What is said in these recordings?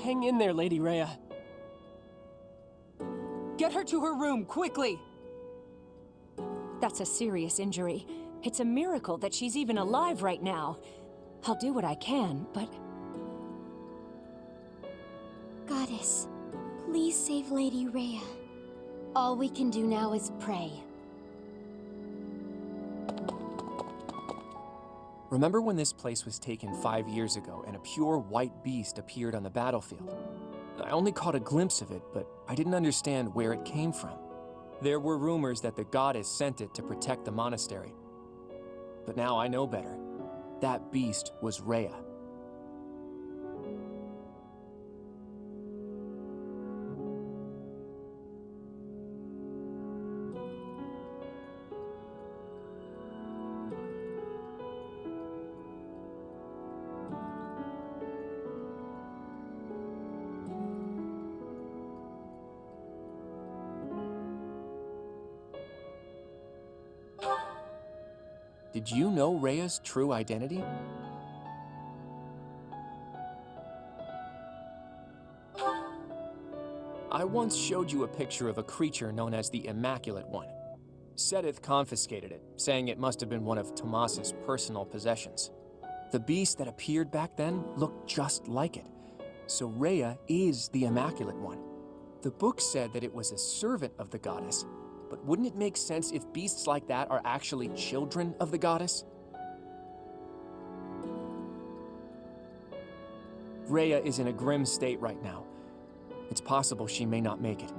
Hang in there, Lady Rhea. Get her to her room, quickly! That's a serious injury. It's a miracle that she's even alive right now. I'll do what I can, but... Goddess, please save Lady Rhea. All we can do now is pray. Remember when this place was taken 5 years ago and a pure white beast appeared on the battlefield? I only caught a glimpse of it, but I didn't understand where it came from. There were rumors that the goddess sent it to protect the monastery. But now I know better. That beast was Rhea. Did you know Rhea's true identity? I once showed you a picture of a creature known as the Immaculate One. Sedith confiscated it, saying it must have been one of Tomas's personal possessions. The beast that appeared back then looked just like it. So Rhea is the Immaculate One. The book said that it was a servant of the goddess, but wouldn't it make sense if beasts like that are actually children of the goddess? Rhea is in a grim state right now. It's possible she may not make it,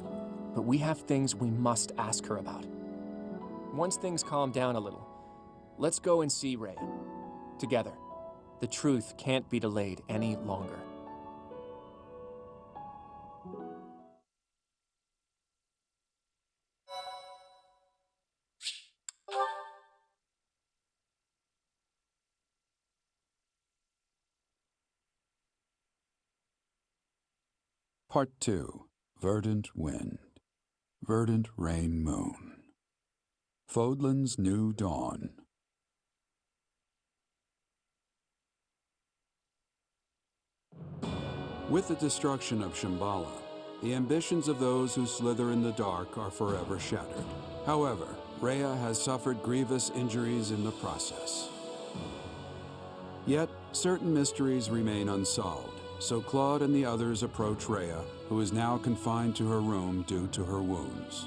but we have things we must ask her about. Once things calm down a little, let's go and see Rhea. Together. The truth can't be delayed any longer. Part 2. Verdant Wind. Verdant Rain Moon. Fodlan's New Dawn. With the destruction of Shambhala, the ambitions of those who slither in the dark are forever shattered. However, Rhea has suffered grievous injuries in the process. Yet, certain mysteries remain unsolved. So Claude and the others approach Rhea, who is now confined to her room due to her wounds.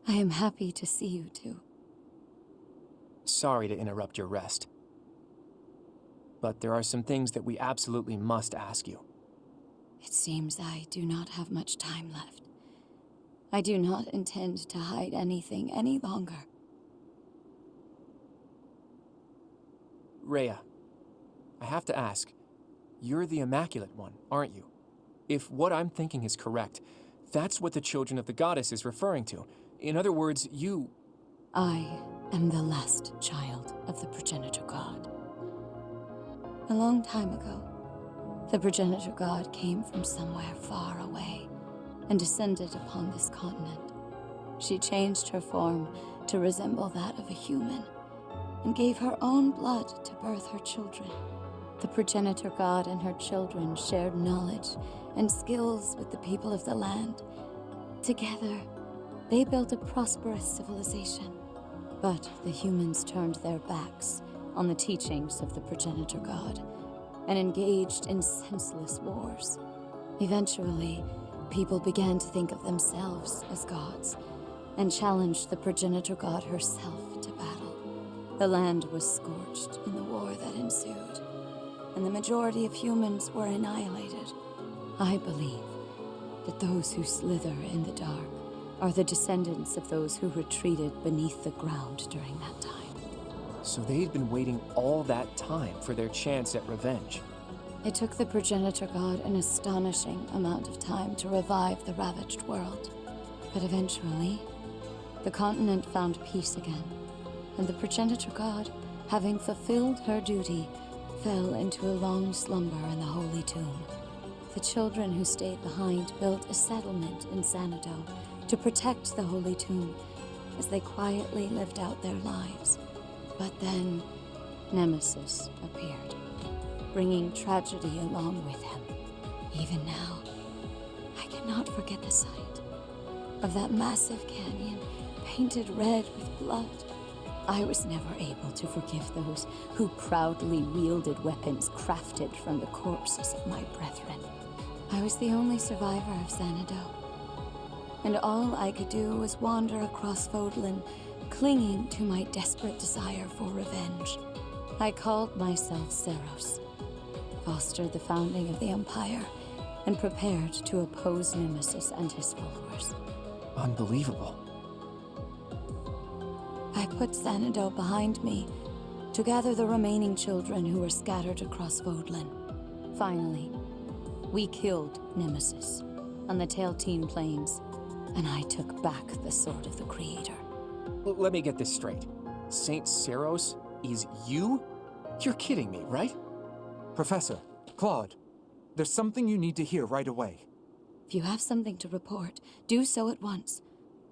I am happy to see you two. Sorry to interrupt your rest, but there are some things that we absolutely must ask you. It seems I do not have much time left. I do not intend to hide anything any longer. Rhea, I have to ask, you're the Immaculate One, aren't you? If what I'm thinking is correct, that's what the children of the goddess is referring to. In other words, you... I am the last child of the progenitor god. A long time ago, the progenitor god came from somewhere far away and descended upon this continent. She changed her form to resemble that of a human and gave her own blood to birth her children. The progenitor god and her children shared knowledge and skills with the people of the land. Together, they built a prosperous civilization. But the humans turned their backs on the teachings of the progenitor god and engaged in senseless wars. Eventually, people began to think of themselves as gods and challenged the progenitor god herself to battle. The land was scorched in the war that ensued, and the majority of humans were annihilated. I believe that those who slither in the dark are the descendants of those who retreated beneath the ground during that time. So they'd been waiting all that time for their chance at revenge. It took the progenitor god an astonishing amount of time to revive the ravaged world. But eventually, the continent found peace again, and the progenitor god, having fulfilled her duty, fell into a long slumber in the Holy Tomb. The children who stayed behind built a settlement in Xanadu to protect the Holy Tomb as they quietly lived out their lives. But then, Nemesis appeared, bringing tragedy along with him. Even now, I cannot forget the sight of that massive canyon painted red with blood. I was never able to forgive those who proudly wielded weapons crafted from the corpses of my brethren. I was the only survivor of Xanadu, and all I could do was wander across Fodlan, clinging to my desperate desire for revenge. I called myself Seros, fostered the founding of the Empire, and prepared to oppose Nemesis and his followers. Unbelievable. I put Xanadu behind me to gather the remaining children who were scattered across Fodlan. Finally, we killed Nemesis on the Tailteen Plains, and I took back the Sword of the Creator. Let me get this straight. Saint Seros is you? You're kidding me, right? Professor, Claude, there's something you need to hear right away. If you have something to report, do so at once.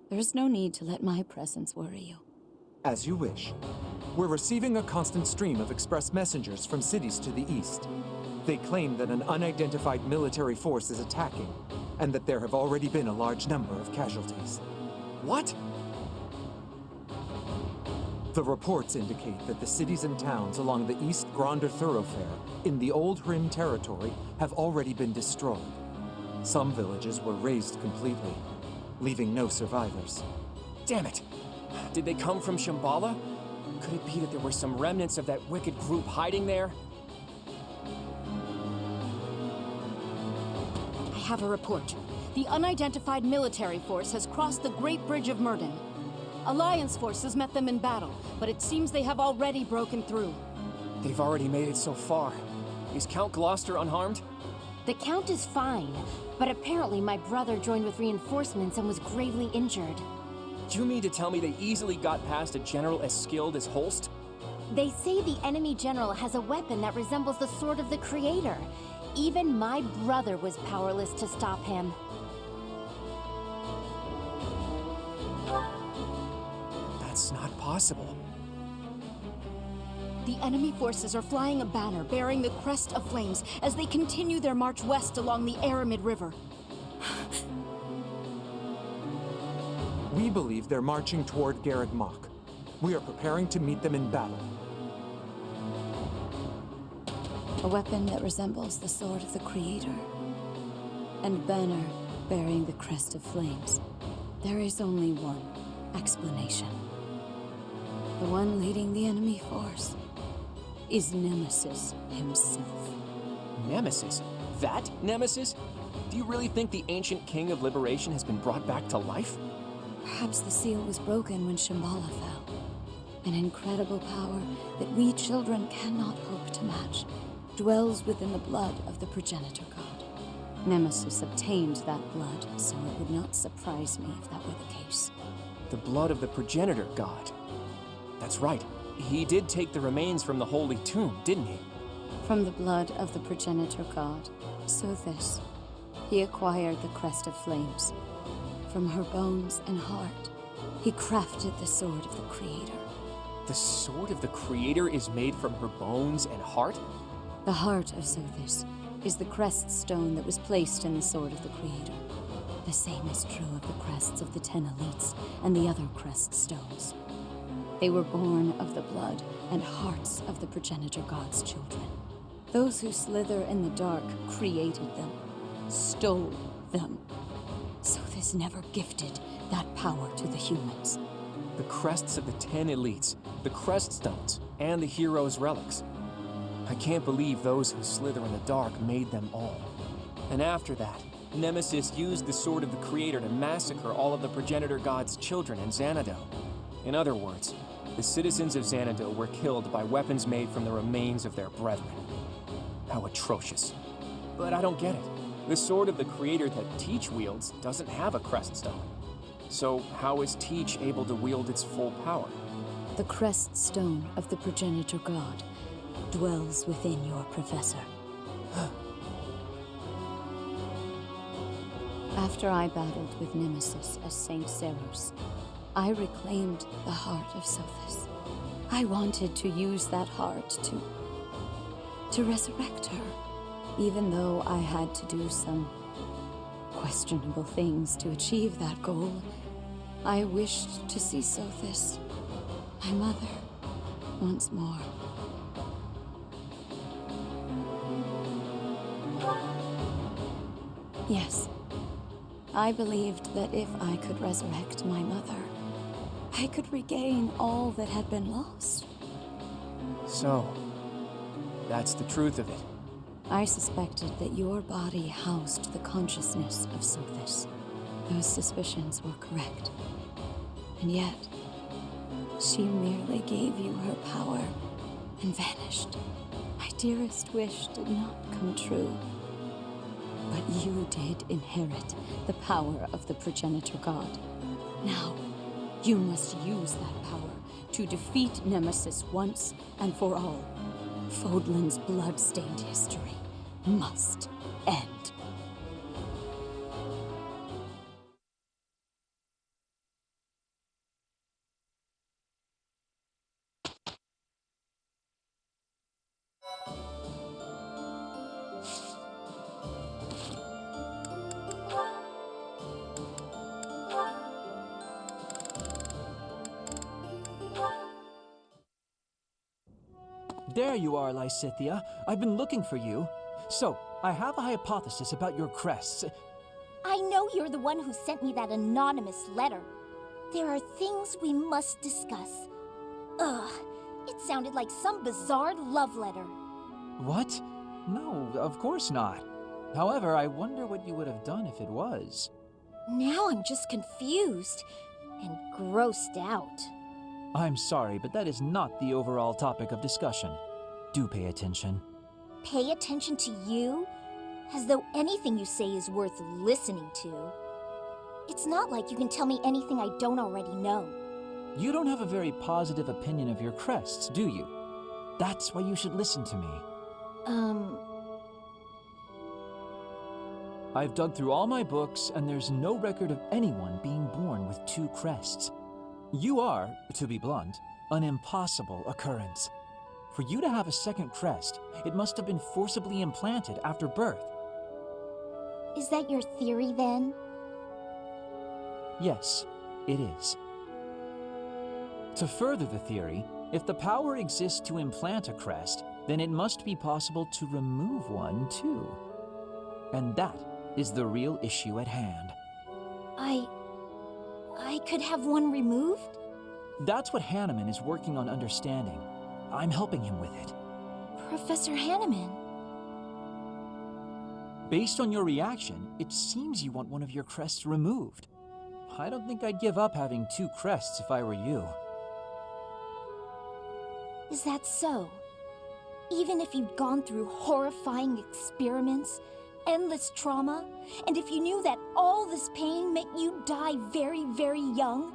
There is no need to let my presence worry you. As you wish. We're receiving a constant stream of express messengers from cities to the east. They claim that an unidentified military force is attacking, and that there have already been a large number of casualties. What? The reports indicate that the cities and towns along the East Gronder thoroughfare in the Old Rim territory have already been destroyed. Some villages were razed completely, leaving no survivors. Damn it! Did they come from Shambhala? Could it be that there were some remnants of that wicked group hiding there? I have a report. The unidentified military force has crossed the Great Bridge of Murden. Alliance forces met them in battle, but it seems they have already broken through. They've already made it so far. Is Count Gloucester unharmed? The Count is fine, but apparently my brother joined with reinforcements and was gravely injured. You mean to tell me they easily got past a general as skilled as Holst? They say the enemy general has a weapon that resembles the Sword of the Creator. Even my brother was powerless to stop him. That's not possible. The enemy forces are flying a banner bearing the crest of flames as they continue their march west along the Aramid River. We believe they're marching toward Garreg Mach. We are preparing to meet them in battle. A weapon that resembles the Sword of the Creator, and banner bearing the crest of flames. There is only one explanation. The one leading the enemy force is Nemesis himself. Nemesis? That Nemesis? Do you really think the ancient king of liberation has been brought back to life? Perhaps the seal was broken when Shambhala fell. An incredible power that we children cannot hope to match dwells within the blood of the progenitor god. Nemesis obtained that blood, so it would not surprise me if that were the case. The blood of the progenitor god. That's right. He did take the remains from the Holy Tomb, didn't he? From the blood of the progenitor god, so this, he acquired the crest of flames. From her bones and heart, he crafted the Sword of the Creator. The Sword of the Creator is made from her bones and heart? The heart of Sothis is the crest stone that was placed in the Sword of the Creator. The same is true of the crests of the 10 elites and the other crest stones. They were born of the blood and hearts of the progenitor god's children. Those who slither in the dark created them, stole them. Sothis never gifted that power to the humans. The crests of the 10 elites, the crest stones, and the heroes' relics. I can't believe those who slither in the dark made them all. And after that, Nemesis used the Sword of the Creator to massacre all of the progenitor god's children in Xanadu. In other words, the citizens of Xanadu were killed by weapons made from the remains of their brethren. How atrocious. But I don't get it. The sword of the creator that Teach wields doesn't have a crest stone. So how is Teach able to wield its full power? The crest stone of the progenitor god dwells within your professor. After I battled with Nemesis as Saint Seros, I reclaimed the heart of Sothis. I wanted to use that heart to resurrect her, even though I had to do some questionable things to achieve that goal. I wished to see Sothis, my mother, once more. Yes, I believed that if I could resurrect my mother, I could regain all that had been lost. So, that's the truth of it. I suspected that your body housed the consciousness of Sothis. Those suspicions were correct. And yet, she merely gave you her power and vanished. My dearest wish did not come true. But you did inherit the power of the progenitor god. Now, you must use that power to defeat Nemesis once and for all. Fodlan's blood-stained history must end. There you are, Lysithea. I've been looking for you. So, I have a hypothesis about your crests. I know you're the one who sent me that anonymous letter. There are things we must discuss. Ugh, it sounded like some bizarre love letter. What? No, of course not. However, I wonder what you would have done if it was. Now I'm just confused and grossed out. I'm sorry, but that is not the overall topic of discussion. Do pay attention. Pay attention to you? As though anything you say is worth listening to. It's not like you can tell me anything I don't already know. You don't have a very positive opinion of your crests, do you? That's why you should listen to me. I've dug through all my books, and there's no record of anyone being born with 2 crests. You are, to be blunt, an impossible occurrence. For you to have a second crest, it must have been forcibly implanted after birth. Is that your theory then? Yes, it is. To further the theory, if the power exists to implant a crest, then it must be possible to remove one too. And that is the real issue at hand. I could have one removed? That's what Hanneman is working on understanding. I'm helping him with it. Professor Hanneman. Based on your reaction, it seems you want one of your crests removed. I don't think I'd give up having 2 crests if I were you. Is that so? Even if you'd gone through horrifying experiments, endless trauma, and if you knew that all this pain meant you'd die very, very young?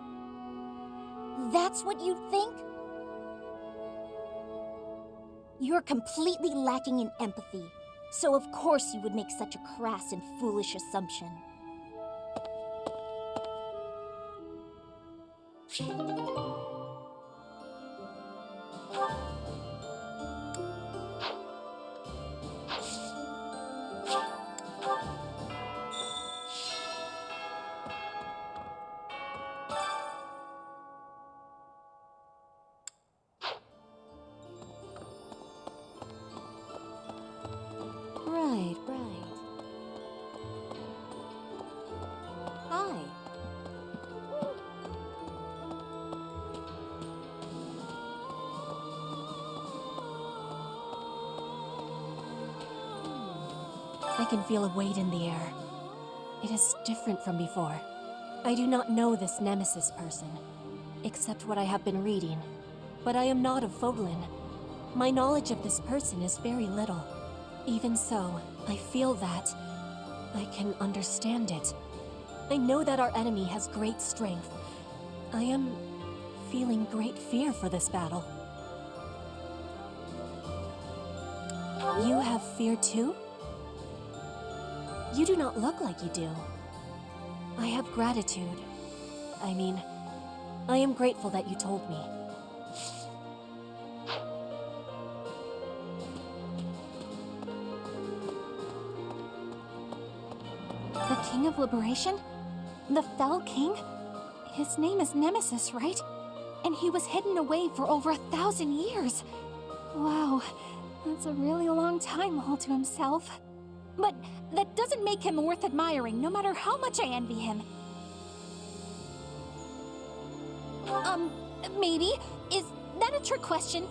That's what you'd think? You're completely lacking in empathy, so of course you would make such a crass and foolish assumption. Right. Hi. I can feel a weight in the air. It is different from before. I do not know this Nemesis person, except what I have been reading. But I am not of Fodlan. My knowledge of this person is very little. Even so, I feel that I can understand it. I know that our enemy has great strength. I am feeling great fear for this battle. You have fear too? You do not look like you do. I have gratitude. I mean, I am grateful that you told me. The King of Liberation? The Fell King? His name is Nemesis, right? And he was hidden away for over 1,000 years. Wow, that's a really long time all to himself. But that doesn't make him worth admiring, no matter how much I envy him. Maybe? Is that a trick question?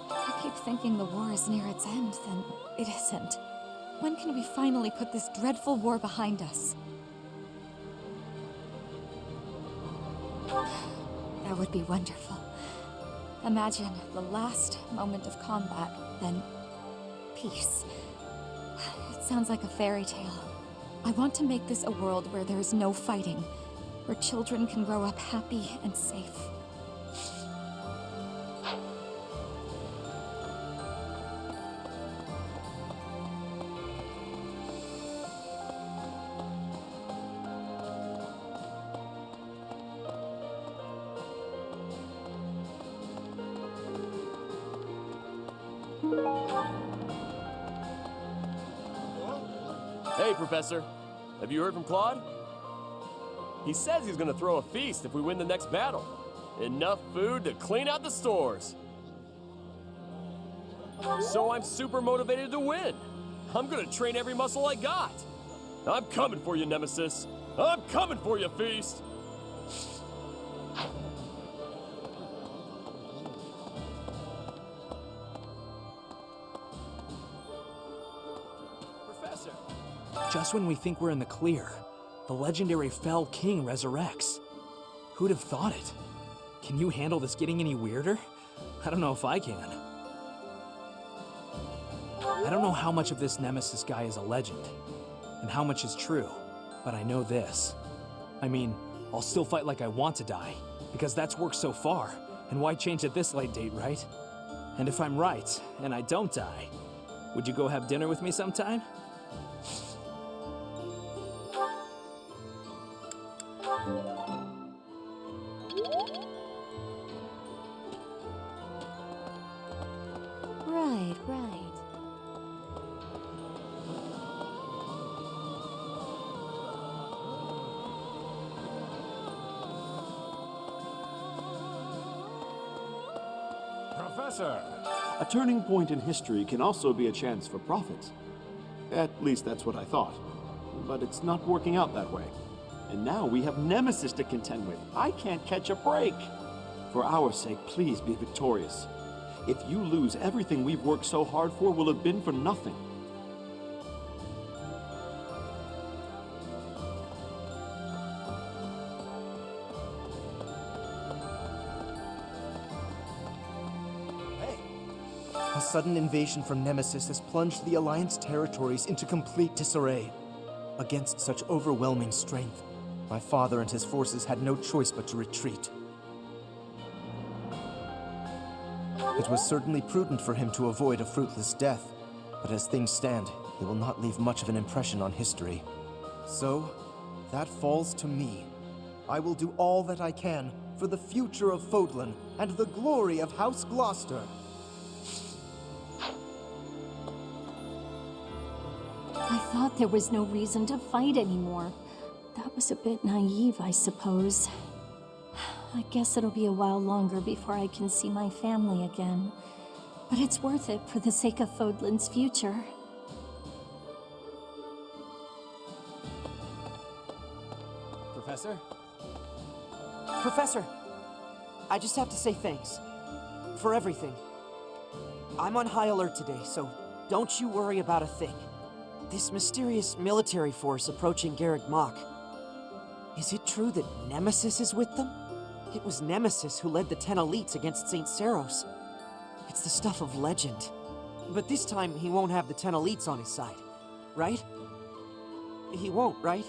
I keep thinking the war is near its end, then it isn't. When can we finally put this dreadful war behind us? That would be wonderful. Imagine the last moment of combat, then peace. It sounds like a fairy tale. I want to make this a world where there is no fighting, where children can grow up happy and safe. Hey, Professor. Have you heard from Claude? He says he's gonna throw a feast if we win the next battle. Enough food to clean out the stores. So I'm super motivated to win. I'm gonna train every muscle I got. I'm coming for you, Nemesis. I'm coming for you, Feast. Professor! Just when we think we're in the clear, the legendary Fell King resurrects. Who'd have thought it? Can you handle this getting any weirder? I don't know if I can. I don't know how much of this Nemesis guy is a legend, and how much is true, but I know this. I mean, I'll still fight like I want to die, because that's worked so far, and why change at this late date, right? And if I'm right, and I don't die, would you go have dinner with me sometime? Right. Professor! A turning point in history can also be a chance for profit. At least that's what I thought. But it's not working out that way. And now we have Nemesis to contend with. I can't catch a break. For our sake, please be victorious. If you lose, everything we've worked so hard for will have been for nothing. A sudden invasion from Nemesis has plunged the Alliance territories into complete disarray. Against such overwhelming strength, my father and his forces had no choice but to retreat. It was certainly prudent for him to avoid a fruitless death, But as things stand, he will not leave much of an impression on history. So, that falls to me. I will do all that I can for the future of Fodlan and the glory of House Gloucester. I thought there was no reason to fight anymore. That was a bit naive, I suppose. I guess it'll be a while longer before I can see my family again. But it's worth it for the sake of Fodlan's future. Professor? Professor! I just have to say thanks. For everything. I'm on high alert today, so don't you worry about a thing. This mysterious military force approaching Garreg Mach. Is it true that Nemesis is with them? It was Nemesis who led the 10 elites against St. Saros. It's the stuff of legend. But this time he won't have the 10 elites on his side, right? He won't, right?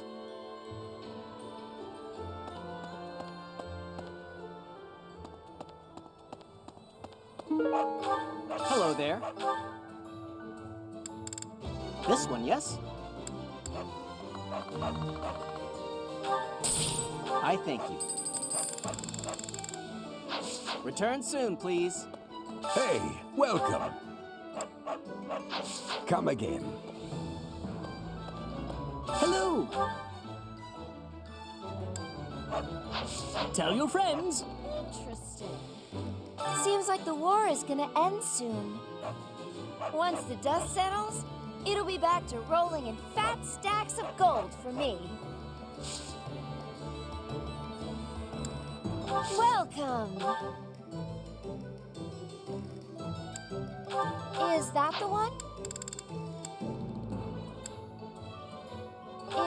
Hello there. This one, yes? I thank you. Return soon, please. Hey, welcome. Come again. Hello! Tell your friends. Interesting. Seems like the war is gonna end soon. Once the dust settles, it'll be back to rolling in fat stacks of gold for me. Welcome! Is that the one?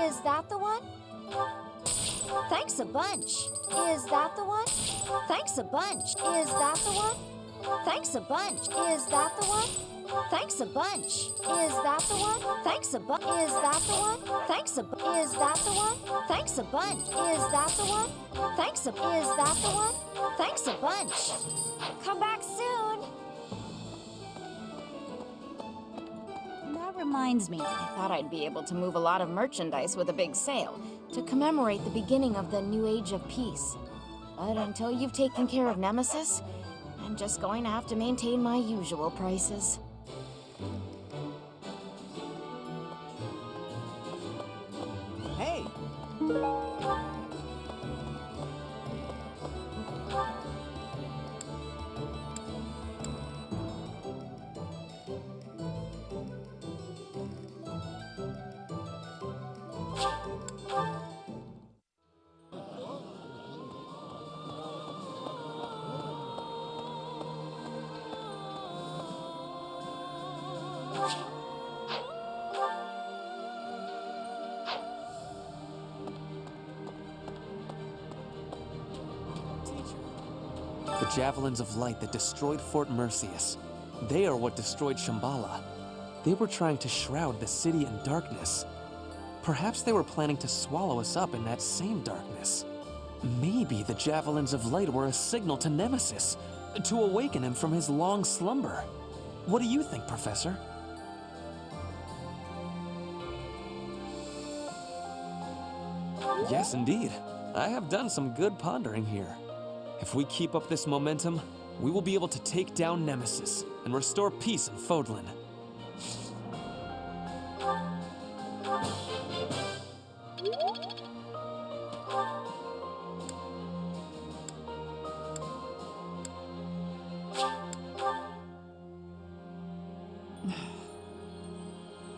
Is that the one? Thanks a bunch. Is that the one? Thanks a bunch. Is that the one? Thanks a bunch. Is that the one? Thanks a bunch. Is that the one? Thanks a bunch. Is that the one? Thanks a bunch. Is that the one? Thanks a bunch. Is that the one? Thanks a Is that the one? Thanks a bunch. Come back soon. That reminds me, I thought I'd be able to move a lot of merchandise with a big sale to commemorate the beginning of the new age of peace. But until you've taken care of Nemesis, I'm just going to have to maintain my usual prices. Hey! The javelins of light that destroyed Fort Mercius. They are what destroyed Shambhala. They were trying to shroud the city in darkness. Perhaps they were planning to swallow us up in that same darkness. Maybe the javelins of light were a signal to Nemesis, to awaken him from his long slumber. What do you think, Professor? Yes, indeed. I have done some good pondering here. If we keep up this momentum, we will be able to take down Nemesis and restore peace in Fodlan.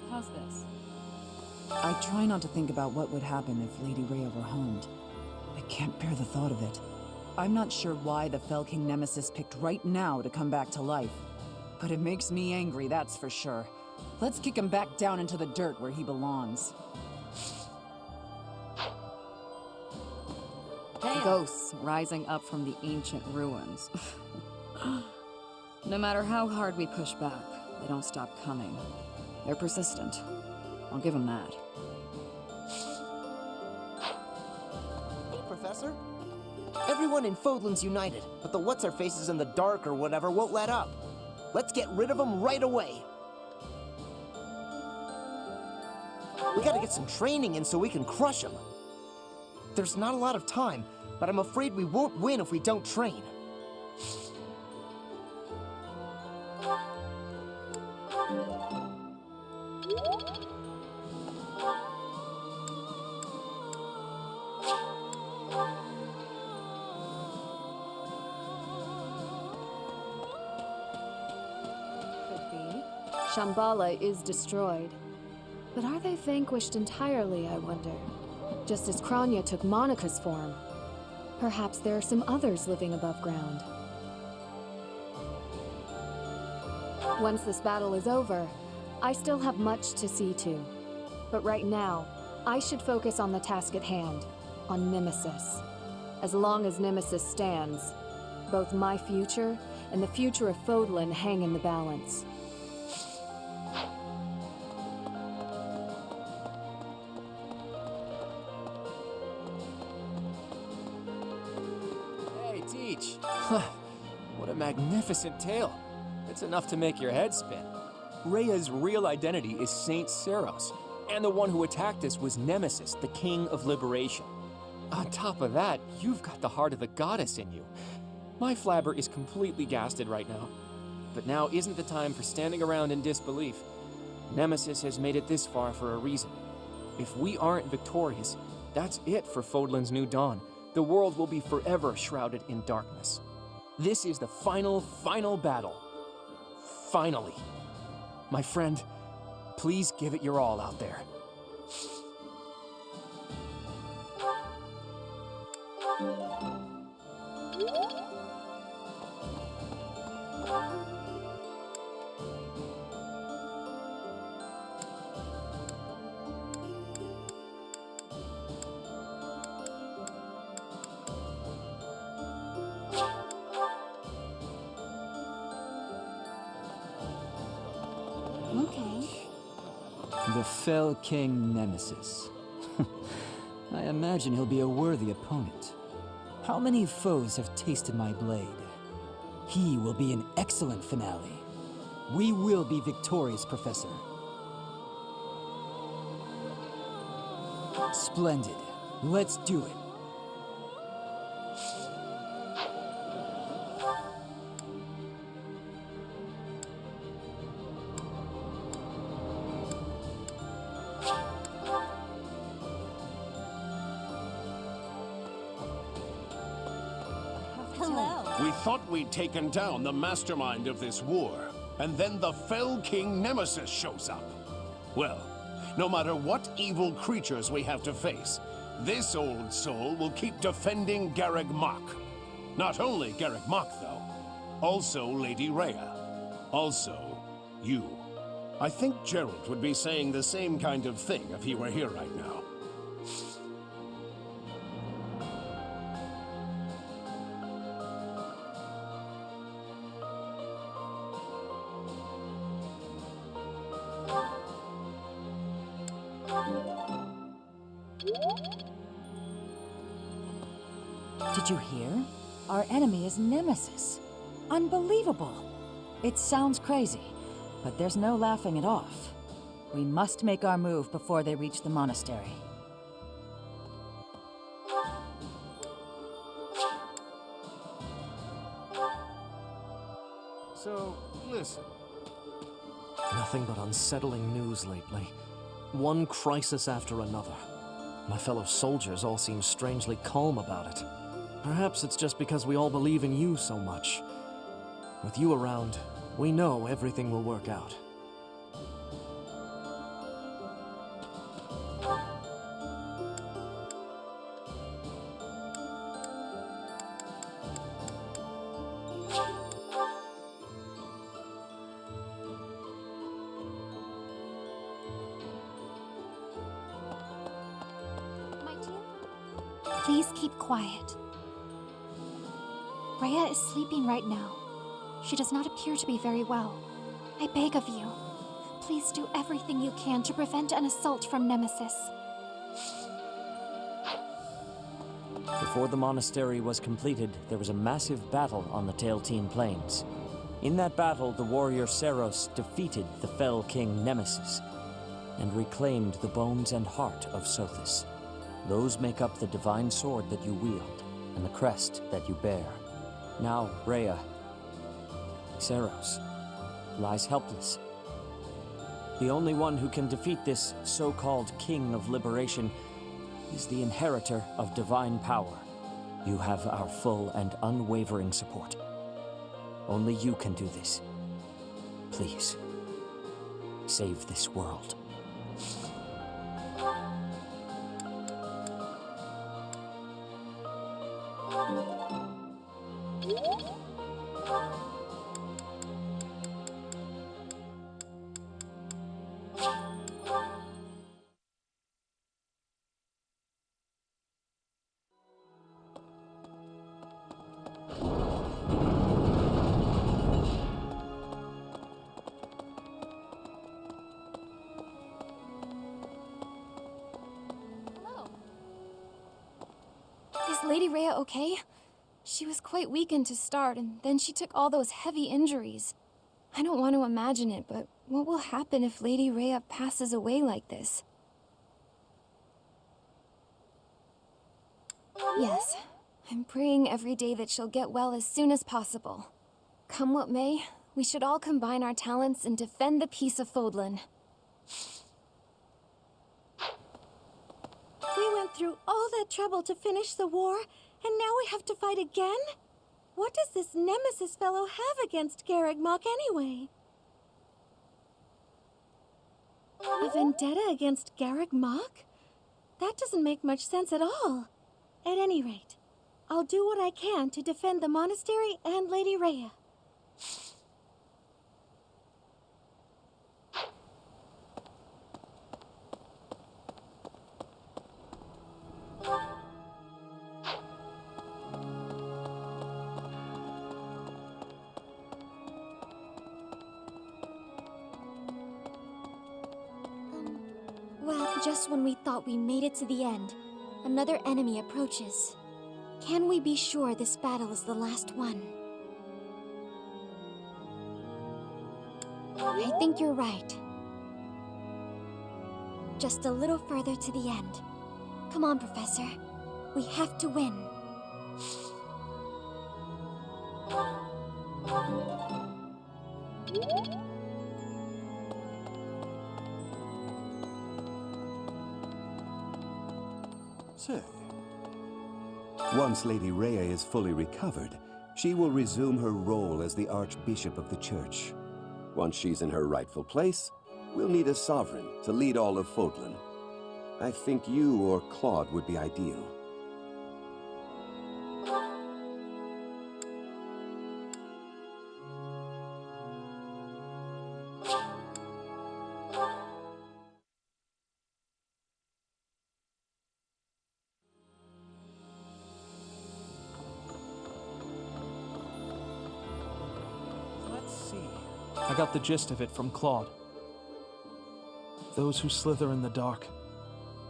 How's this? I try not to think about what would happen if Lady Rhea were harmed. I can't bear the thought of it. I'm not sure why the Fell King Nemesis picked right now to come back to life. But it makes me angry, that's for sure. Let's kick him back down into the dirt where he belongs. Ghosts rising up from the ancient ruins. No matter how hard we push back, they don't stop coming. They're persistent. I'll give them that. Hey, Professor. Everyone in Fodlan's united, but the what's-her-faces in the dark or whatever won't let up. Let's get rid of them right away. We gotta get some training in so we can crush him. There's not a lot of time, but I'm afraid we won't win if we don't train. Could be. Shambhala is destroyed. But are they vanquished entirely, I wonder? Just as Kranya took Monica's form. Perhaps there are some others living above ground. Once this battle is over, I still have much to see to. But right now, I should focus on the task at hand, on Nemesis. As long as Nemesis stands, both my future and the future of Fodlan hang in the balance. Hey, Teach. What a magnificent tale. It's enough to make your head spin. Rhea's real identity is Saint Seros, and the one who attacked us was Nemesis, the King of Liberation. On top of that, you've got the heart of the goddess in you. My flabber is completely gasted right now. But now isn't the time for standing around in disbelief. Nemesis has made it this far for a reason. If we aren't victorious, that's it for Fodlan's new dawn. The world will be forever shrouded in darkness. This is the final battle. Finally. My friend, please give it your all out there. Okay. The Fell King Nemesis. I imagine he'll be a worthy opponent. How many foes have tasted my blade? He will be an excellent finale. We will be victorious, Professor. Splendid. Let's do it. Hello. We thought we'd taken down the mastermind of this war, and then the Fell King Nemesis shows up. Well, no matter what evil creatures we have to face, this old soul will keep defending Garreg Mach. Not only Garreg Mach, though, also Lady Rhea. Also, you. I think Gerald would be saying the same kind of thing if he were here right now. Did you hear? Our enemy is Nemesis. Unbelievable. It sounds crazy, but there's no laughing it off. We must make our move before they reach the monastery. So, listen. Nothing but unsettling news lately. One crisis after another. My fellow soldiers all seem strangely calm about it. Perhaps it's just because we all believe in you so much. With you around, we know everything will work out. My dear, please keep quiet. Rhea is sleeping right now. She does not appear to be very well. I beg of you, please do everything you can to prevent an assault from Nemesis. Before the monastery was completed, there was a massive battle on the Tailtean Plains. In that battle, the warrior Seros defeated the Fell King Nemesis. and reclaimed the bones and heart of Sothis. Those make up the divine sword that you wield, and the crest that you bear. Now, Rhea, Xeros, lies helpless. The only one who can defeat this so-called King of Liberation is the inheritor of divine power. You have our full and unwavering support. Only you can do this. Please, save this world. Is Lady Rhea okay? She was quite weakened to start, and then she took all those heavy injuries. I don't want to imagine it, but what will happen if Lady Rhea passes away like this? Yes, I'm praying every day that she'll get well as soon as possible. Come what may, we should all combine our talents and defend the peace of Fodlan. We went through all that trouble to finish the war, and now we have to fight again? What does this Nemesis fellow have against Garreg Mach anyway? A vendetta against Garreg Mach? That doesn't make much sense at all. At any rate, I'll do what I can to defend the monastery and Lady Rhea. Well, just when we thought we made it to the end, another enemy approaches. Can we be sure this battle is the last one? I think you're right. Just a little further to the end. Come on, Professor. We have to win. Say, once Lady Rhea is fully recovered, she will resume her role as the Archbishop of the Church. Once she's in her rightful place, we'll need a sovereign to lead all of Fodlan. I think you or Claude would be ideal. Let's see. I got the gist of it from Claude. Those who slither in the dark.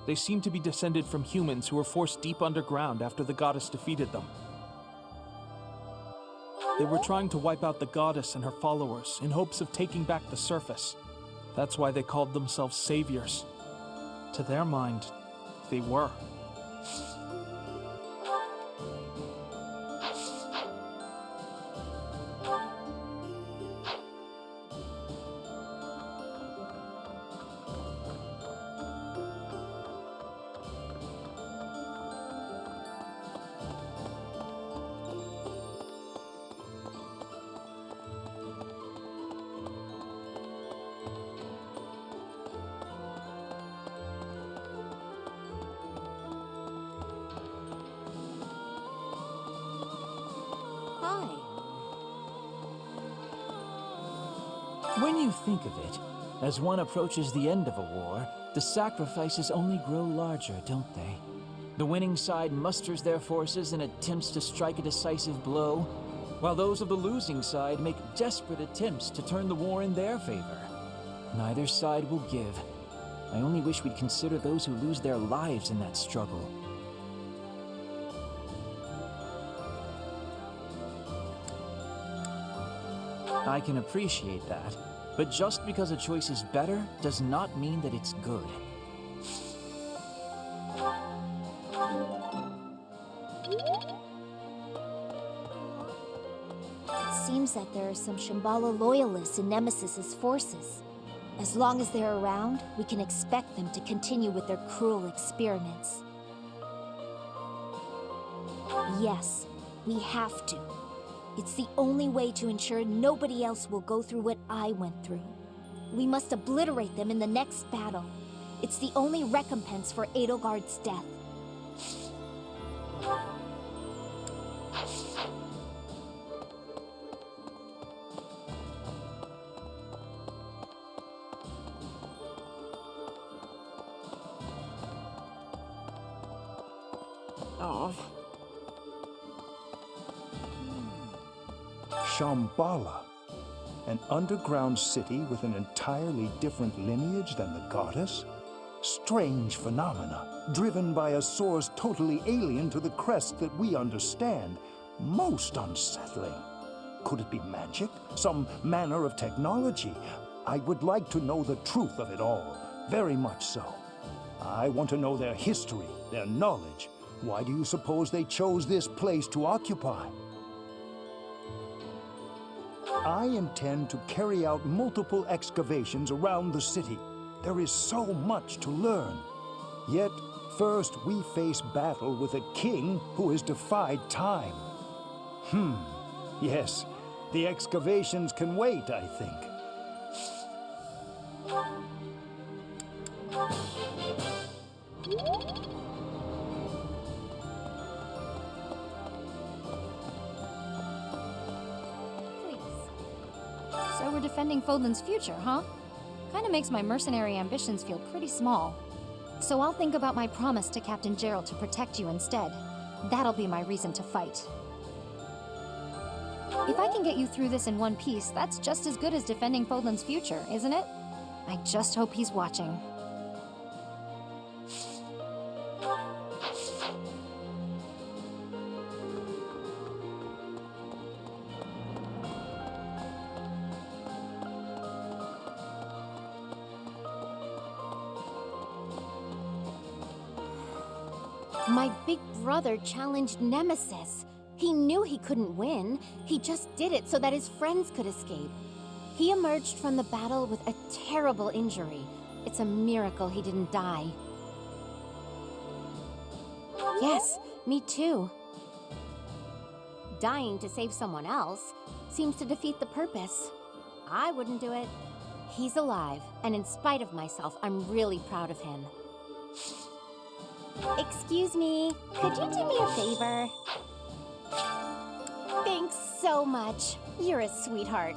They seem to be descended from humans who were forced deep underground after the goddess defeated them. They were trying to wipe out the goddess and her followers in hopes of taking back the surface. That's why they called themselves saviors. To their mind, they were. Hi. When you think of it, as one approaches the end of a war, the sacrifices only grow larger, don't they? The winning side musters their forces and attempts to strike a decisive blow, while those of the losing side make desperate attempts to turn the war in their favor. Neither side will give. I only wish we'd consider those who lose their lives in that struggle. I can appreciate that, But just because a choice is better does not mean that it's good. It seems that there are some Shambhala loyalists in Nemesis's forces. As long as they're around, we can expect them to continue with their cruel experiments. Yes, we have to. It's the only way to ensure nobody else will go through what I went through. We must obliterate them in the next battle. It's the only recompense for Edelgard's death. Oh. Shambhala, an underground city with an entirely different lineage than the goddess? Strange phenomena, driven by a source totally alien to the crest that we understand. Most unsettling. Could it be magic? Some manner of technology? I would like to know the truth of it all, very much so. I want to know their history, their knowledge. Why do you suppose they chose this place to occupy? I intend to carry out multiple excavations around the city. There is so much to learn. Yet, first we face battle with a king who has defied time. Yes, the excavations can wait, I think. So we're defending Fodlan's future, huh? Kinda makes my mercenary ambitions feel pretty small. So I'll think about my promise to Captain Gerald to protect you instead. That'll be my reason to fight. If I can get you through this in one piece, that's just as good as defending Fodlan's future, isn't it? I just hope he's watching. My big brother challenged Nemesis. He knew he couldn't win. He just did it so that his friends could escape. He emerged from the battle with a terrible injury. It's a miracle he didn't die. Yes, me too. Dying to save someone else seems to defeat the purpose. I wouldn't do it. He's alive, and in spite of myself, I'm really proud of him. Excuse me, could you do me a favor? Thanks so much. You're a sweetheart.